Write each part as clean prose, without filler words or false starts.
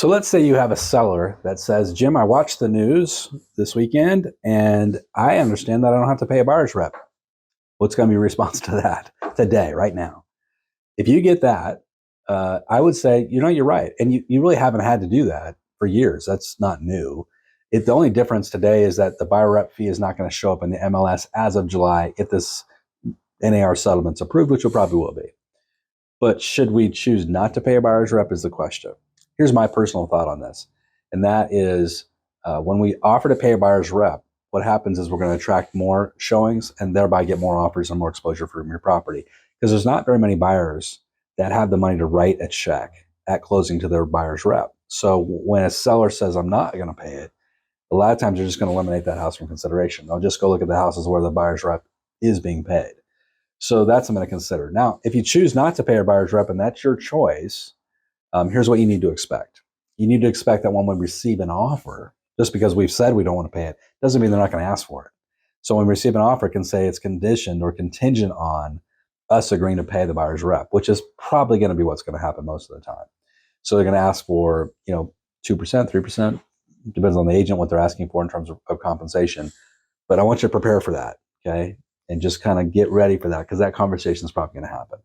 So let's say you have a seller that says, Jim, I watched the news this weekend and I understand that I don't have to pay a buyer's rep. What's going to be your response to that today, right now? If you get that, I would say, you're right. And you really haven't had to do that for years. That's not new. The only difference today is that the buyer rep fee is not going to show up in the MLS as of July if this NAR settlement's approved, which it probably will be. But should we choose not to pay a buyer's rep is the question. Here's my personal thought on this. And that is when we offer to pay a buyer's rep, what happens is we're going to attract more showings and thereby get more offers and more exposure from your property. Because there's not very many buyers that have the money to write a check at closing to their buyer's rep. So when a seller says, I'm not going to pay it, a lot of times they're just going to eliminate that house from consideration. They'll just go look at the houses where the buyer's rep is being paid. So that's something to consider. Now, if you choose not to pay a buyer's rep and that's your choice, here's what you need to expect. You need to expect that when we receive an offer, just because we've said we don't want to pay it, doesn't mean they're not going to ask for it. So when we receive an offer, it can say it's conditioned or contingent on us agreeing to pay the buyer's rep, which is probably going to be what's going to happen most of the time. So they're going to ask for, 2%, 3%, depends on the agent, what they're asking for in terms of compensation. But I want you to prepare for that, okay? And just kind of get ready for that because that conversation is probably going to happen.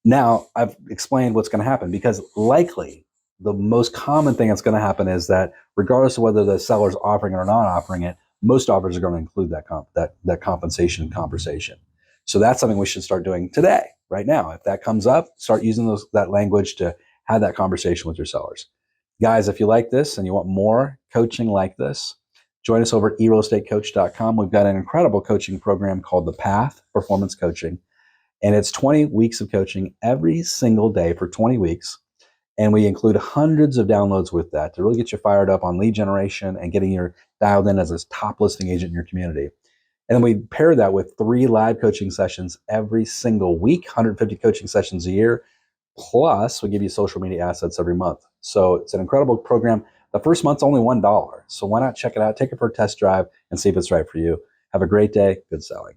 Now, I've explained what's going to happen because likely the most common thing that's going to happen is that regardless of whether the seller's offering it or not offering it, most offers are going to include that compensation conversation. So that's something we should start doing today, right now. If that comes up, start using that language to have that conversation with your sellers. Guys, if you like this and you want more coaching like this, join us over at eRealEstateCoach.com. We've got an incredible coaching program called The Path Performance Coaching. And it's 20 weeks of coaching every single day for 20 weeks. And we include hundreds of downloads with that to really get you fired up on lead generation and getting you dialed in as a top listing agent in your community. And then we pair that with 3 live coaching sessions every single week, 150 coaching sessions a year. Plus, we give you social media assets every month. So it's an incredible program. The first month's only $1. So why not check it out, take it for a test drive, and see if it's right for you. Have a great day. Good selling.